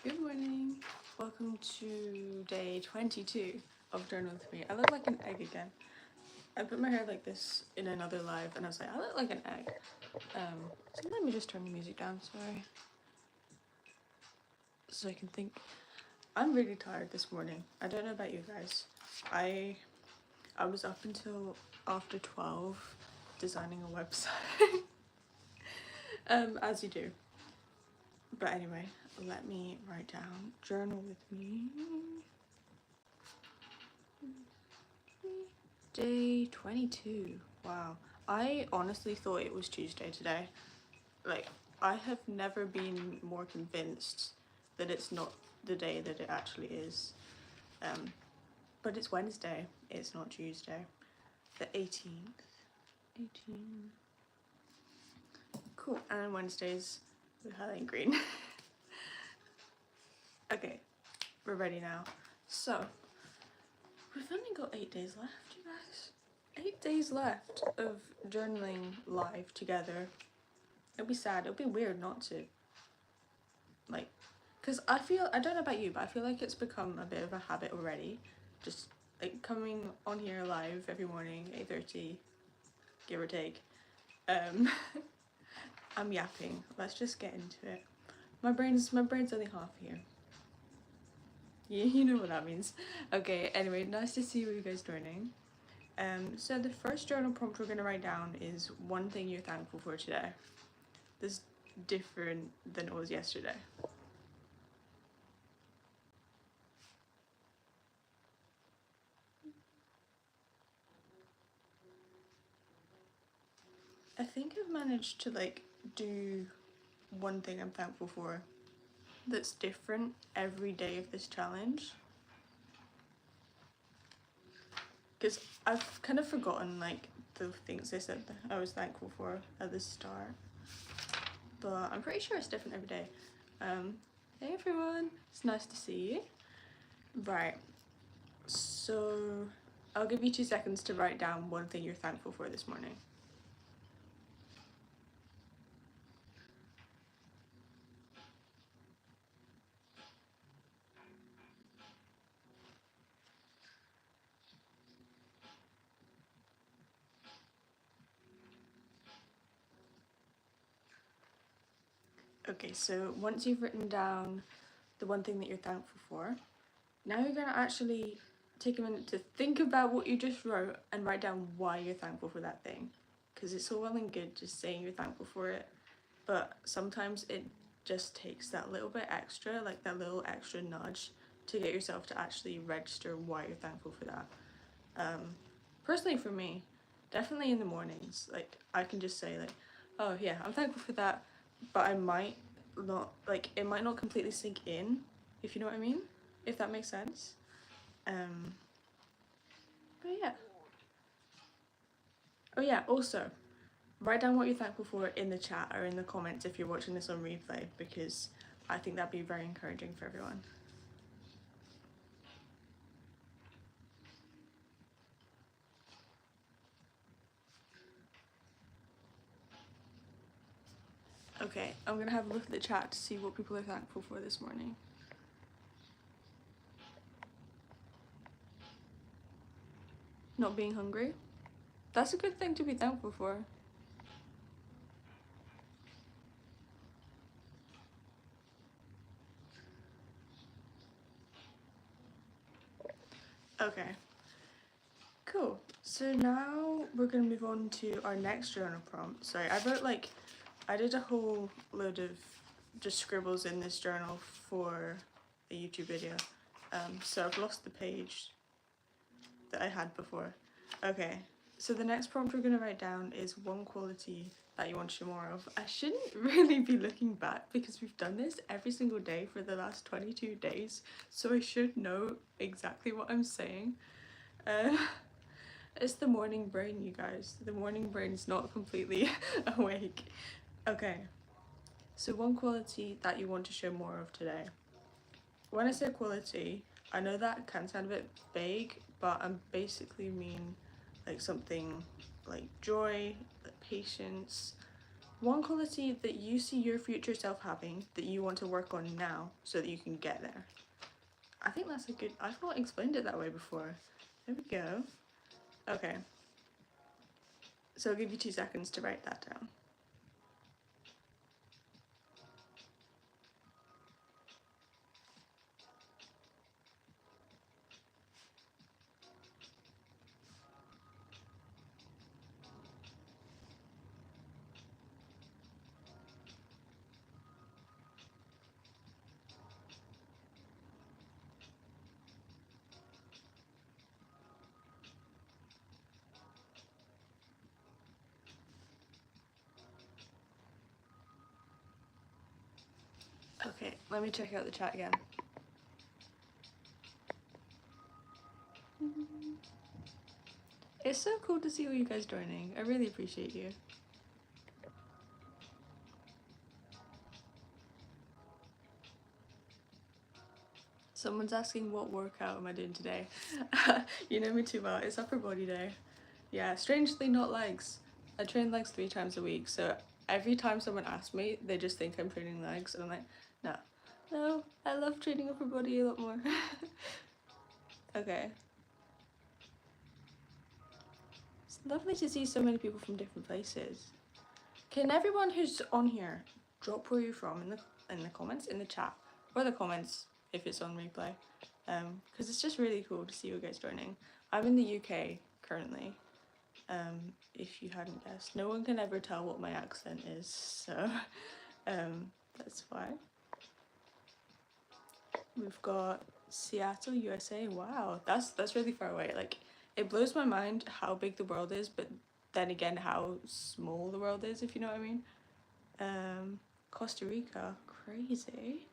Good morning. Welcome to day 22 of Journal with Me. I look like an egg again. I put my hair like this in another live and I was like, I look like an egg. So let me just turn the music down, sorry. So I can think. I'm really tired this morning. I don't know about you guys. I was up until after 12 designing a website. As you do. But anyway, let me write down journal with me. Day 22. Wow. I honestly thought it was Tuesday today. Like, I have never been more convinced that it's not the day that it actually is. But it's Wednesday. It's not Tuesday. The 18th. 18. Cool. And on Wednesdays, we highlight green. Okay, we're ready now. So, we've only got 8 days left, you guys. 8 days left of journaling live together. It'll be sad. It'll be weird not to. Like, because I don't know about you, but I feel like it's become a bit of a habit already. Just like coming on here live every morning, 8:30, give or take. I'm yapping. Let's just get into it. My brain's only half here. Yeah, you know what that means. Okay, anyway, nice to see you guys joining. So the first journal prompt we're gonna write down is one thing you're thankful for today. This is different than it was yesterday. I think I've managed to like do one thing I'm thankful for that's different every day of this challenge. Because I've kind of forgotten like the things I said that I was thankful for at the start. But I'm pretty sure it's different every day. Hey everyone, it's nice to see you. Right, so I'll give you 2 seconds to write down one thing you're thankful for this morning. Okay, so once you've written down the one thing that you're thankful for, now you're gonna actually take a minute to think about what you just wrote and write down why you're thankful for that thing. Because it's all well and good just saying you're thankful for it, but sometimes it just takes that little bit extra, like that little extra nudge to get yourself to actually register why you're thankful for that. Personally for me, definitely in the mornings, like I can just say like, oh yeah, I'm thankful for that, but I might not, like it might not completely sink in, if you know what I mean, if that makes sense. But yeah. Oh yeah, also, write down what you're thankful for in the chat or in the comments if you're watching this on replay, because I think that'd be very encouraging for everyone. Okay, I'm gonna have a look at the chat to see what people are thankful for this morning. Not being hungry? That's a good thing to be thankful for. Okay, cool. So now we're gonna move on to our next journal prompt. Sorry, I did a whole load of just scribbles in this journal for a YouTube video. So I've lost the page that I had before. Okay, so the next prompt we're gonna write down is one quality that you want to show more of. I shouldn't really be looking back because we've done this every single day for the last 22 days, so I should know exactly what I'm saying. It's the morning brain, you guys. The morning brain's not completely awake. Okay, so one quality that you want to show more of today. When I say quality, I know that can sound a bit vague, but I basically mean like something like joy, like patience, one quality that you see your future self having that you want to work on now so that you can get there. I think that's a good, I've not explained it that way before. There we go. Okay. So I'll give you 2 seconds to write that down. Okay, let me check out the chat again. It's so cool to see all you guys joining. I really appreciate you. Someone's asking what workout am I doing today. You know me too well, it's upper body day. Yeah, strangely not legs. I train legs 3 times a week, so every time someone asks me, they just think I'm training legs, and I'm like, no. No, I love training upper body a lot more. Okay. It's lovely to see so many people from different places. Can everyone who's on here drop where you're from in the comments, in the chat, or the comments if it's on replay, because it's just really cool to see you guys joining. I'm in the UK currently, if you hadn't guessed. No one can ever tell what my accent is, so that's why. We've got Seattle, USA. Wow, that's really far away. Like, it blows my mind how big the world is, but then again how small the world is, if you know what I mean. Costa Rica, crazy.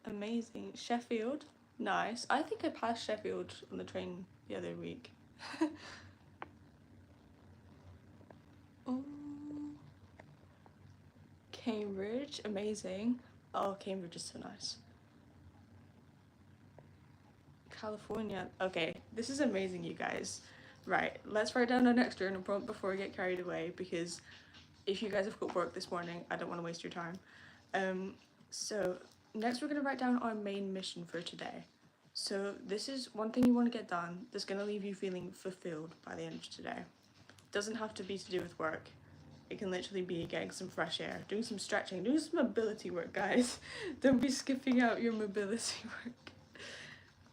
Amazing. Sheffield, nice. I think I passed Sheffield on the train the other week. Oh, Cambridge, amazing. Oh, Cambridge is so nice. California, okay, this is amazing, you guys. Right, let's write down our next journal prompt before we get carried away, because if you guys have got work this morning, I don't want to waste your time. So next we're going to write down our main mission for today. So this is one thing you want to get done that's going to leave you feeling fulfilled by the end of today. It doesn't have to be to do with work. It can literally be getting some fresh air, doing some stretching, doing some mobility work, guys. Don't be skipping out your mobility work.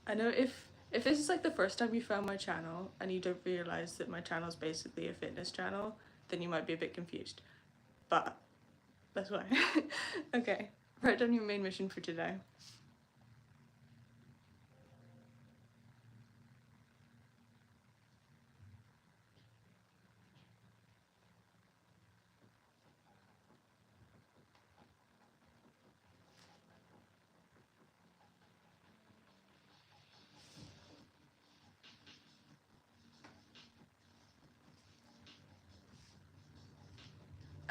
I know if this is like the first time you found my channel and you don't realise that my channel is basically a fitness channel, then you might be a bit confused. But that's why. Okay, write down your main mission for today.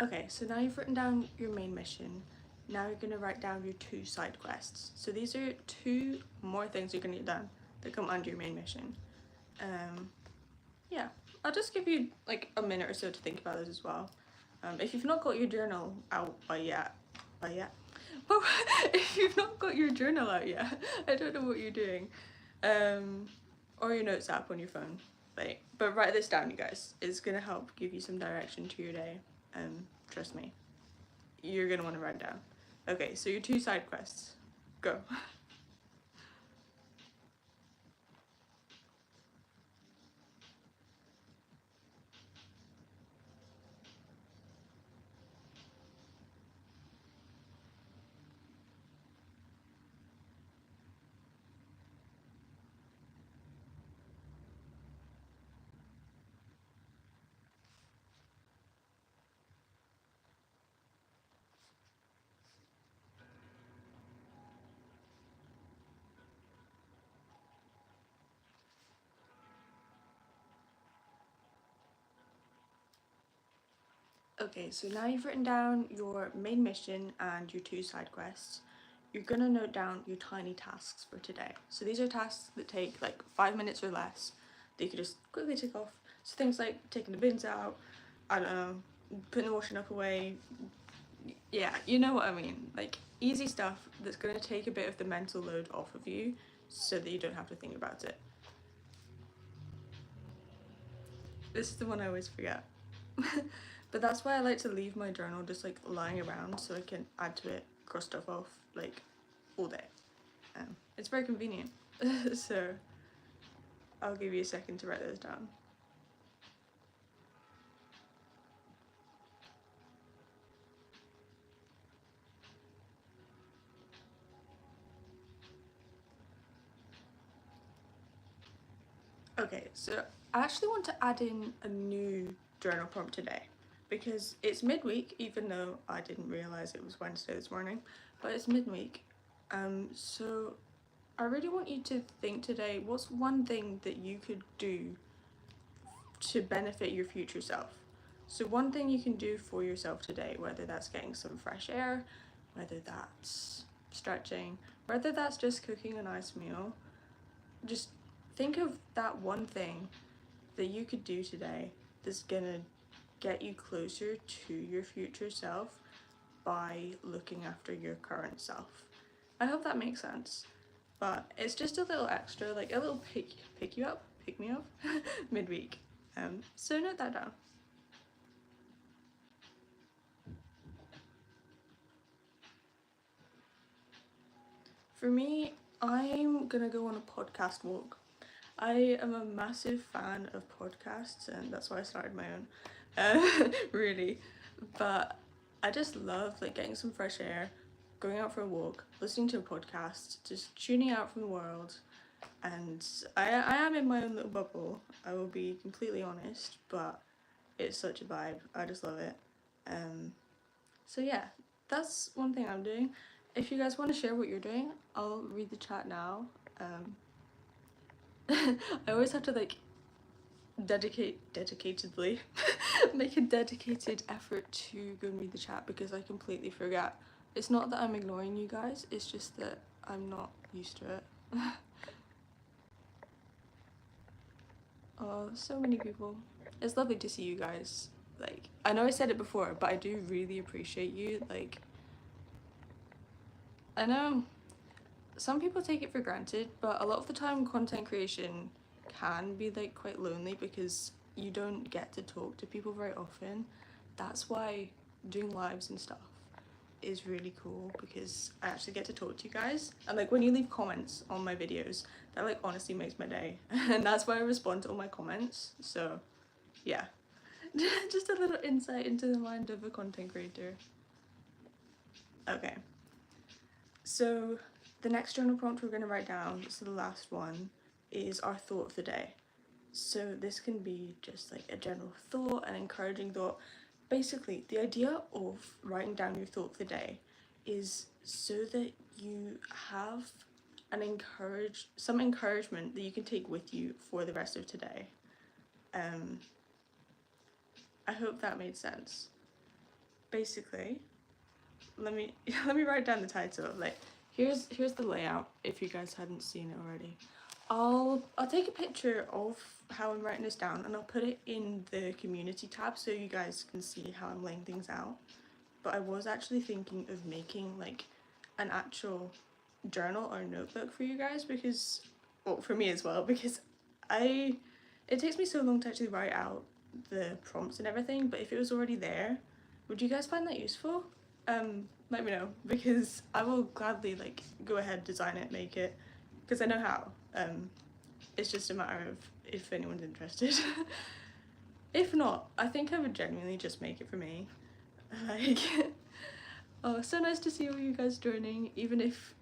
Okay, so now you've written down your main mission. Now you're going to write down your 2 side quests. So these are 2 more things you're going to get done that come under your main mission. Yeah, I'll just give you like a minute or so to think about this as well. If you've not got your journal out well, if you've not got your journal out yet, I don't know what you're doing. Or your notes app on your phone. But write this down, you guys. It's going to help give you some direction to your day. Trust me. You're going to want to write down. Okay, so your 2 side quests. Go. Okay, so now you've written down your main mission and your 2 side quests. You're going to note down your tiny tasks for today. So these are tasks that take like 5 minutes or less that you can just quickly tick off. So things like taking the bins out, I don't know, putting the washing up away, yeah, you know what I mean. Like easy stuff that's going to take a bit of the mental load off of you so that you don't have to think about it. This is the one I always forget. But that's why I like to leave my journal just like lying around so I can add to it, cross stuff off like all day. It's very convenient. So I'll give you a second to write those down. Okay, so I actually want to add in a new journal prompt today because it's midweek, even though I didn't realise it was Wednesday this morning, but it's midweek. So I really want you to think today, what's one thing that you could do to benefit your future self? So one thing you can do for yourself today, whether that's getting some fresh air, whether that's stretching, whether that's just cooking a nice meal, just think of that one thing that you could do today that's gonna get you closer to your future self by looking after your current self. I hope that makes sense. But it's just a little extra, like a little pick me up midweek. So note that down. For me, I'm gonna go on a podcast walk. I am a massive fan of podcasts, and that's why I started my own. Really, but I just love like getting some fresh air, going out for a walk, listening to a podcast, just tuning out from the world. And I am in my own little bubble, I will be completely honest, but it's such a vibe. I just love it. So yeah, that's one thing I'm doing. If you guys want to share what you're doing, I'll read the chat now. I always have to like dedicatedly make a dedicated effort to go and read the chat because I completely forget. It's not that I'm ignoring you guys, it's just that I'm not used to it. Oh, so many people. It's lovely to see you guys. Like, I know I said it before, but I do really appreciate you. Like, I know some people take it for granted, but a lot of the time content creation can be like quite lonely because you don't get to talk to people very often. That's why doing lives and stuff is really cool because I actually get to talk to you guys, and like when you leave comments on my videos, that like honestly makes my day. And that's why I respond to all my comments. So yeah. Just a little insight into the mind of a content creator. Okay, so the next journal prompt we're going to write down, so the last one, is our thought of the day. So this can be just like a general thought, an encouraging thought. Basically, the idea of writing down your thought of the day is so that you have some encouragement that you can take with you for the rest of today. I hope that made sense. Basically, let me write down the title. Like, here's the layout if you guys hadn't seen it already. I'll take a picture of how I'm writing this down and I'll put it in the community tab so you guys can see how I'm laying things out. But I was actually thinking of making like an actual journal or notebook for you guys because, well, for me as well, because it takes me so long to actually write out the prompts and everything, but if it was already there, would you guys find that useful? Let me know because I will gladly like go ahead, design it, make it, because I know how. It's just a matter of if anyone's interested. If not, I think I would genuinely just make it for me. Like, oh, so nice to see all you guys joining, even if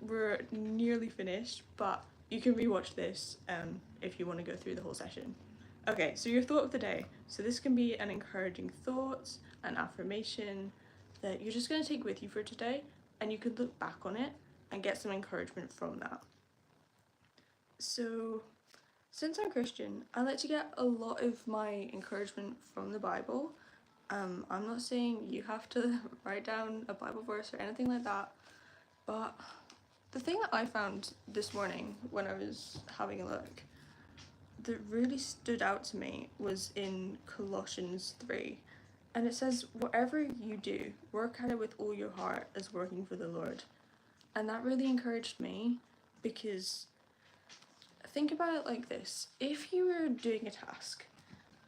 we're nearly finished, but you can rewatch this if you want to go through the whole session. Okay, so your thought of the day. So this can be an encouraging thought, an affirmation that you're just going to take with you for today, and you could look back on it and get some encouragement from that. So since I'm Christian, I like to get a lot of my encouragement from the Bible. I'm not saying you have to write down a Bible verse or anything like that, but the thing that I found this morning when I was having a look that really stood out to me was in Colossians 3. And it says, whatever you do, work at it with all your heart as working for the Lord. And that really encouraged me, because think about it like this. If you were doing a task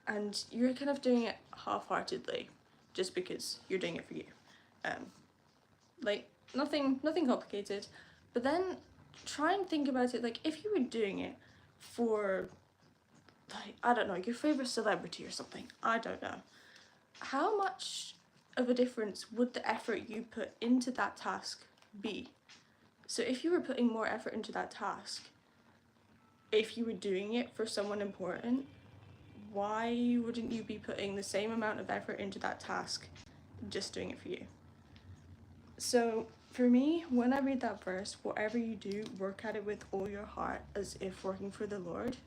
and you're kind of doing it half-heartedly just because you're doing it for you, like nothing complicated, but then try and think about it like if you were doing it for, like, I don't know, your favorite celebrity or something, I don't know, how much of a difference would the effort you put into that task be? So if you were putting more effort into that task, if you were doing it for someone important, why wouldn't you be putting the same amount of effort into that task just doing it for you? So for me, when I read that verse, whatever you do, work at it with all your heart as if working for the Lord,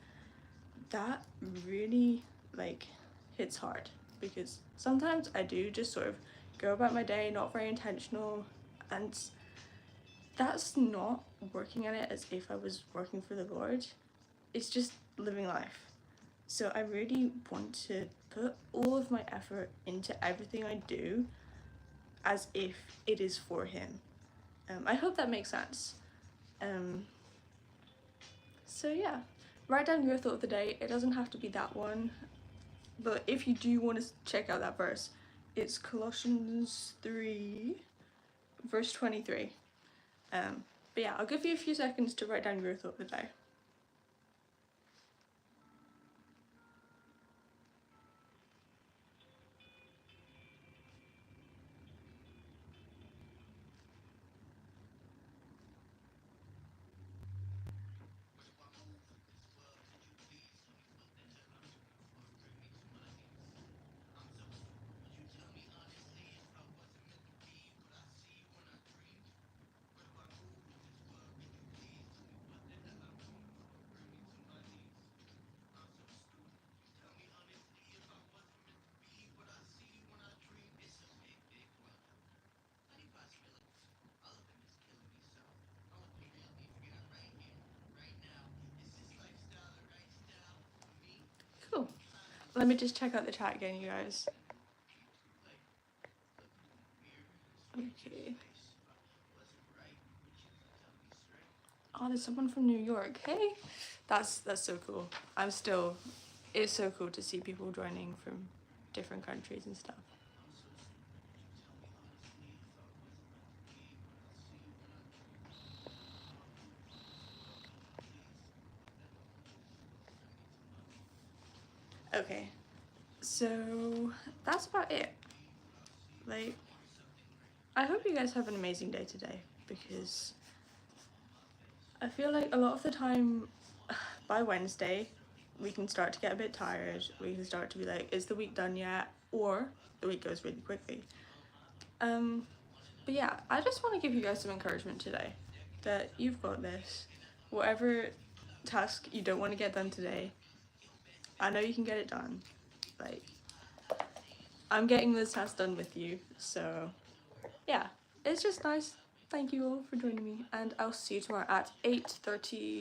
that really like hits hard, because sometimes I do just sort of go about my day not very intentional, and that's not working at it as if I was working for the Lord. It's just living life. So I really want to put all of my effort into everything I do as if it is for him. I hope that makes sense. So yeah, write down your thought of the day. It doesn't have to be that one, but if you do want to check out that verse, it's Colossians 3 verse 23. But yeah, I'll give you a few seconds to write down your thought of the day. Cool. Let me just check out the chat again, you guys. Okay. Oh, there's someone from New York. Hey, that's so cool. It's so cool to see people joining from different countries and stuff. Okay, so that's about it. Like, I hope you guys have an amazing day today, because I feel like a lot of the time by Wednesday we can start to get a bit tired. We can start to be like, is the week done yet? Or the week goes really quickly. But yeah, I just want to give you guys some encouragement today that you've got this. Whatever task you don't want to get done today, I know you can get it done. Like, I'm getting this task done with you, so yeah, it's just nice. Thank you all for joining me, and I'll see you tomorrow at 8:30.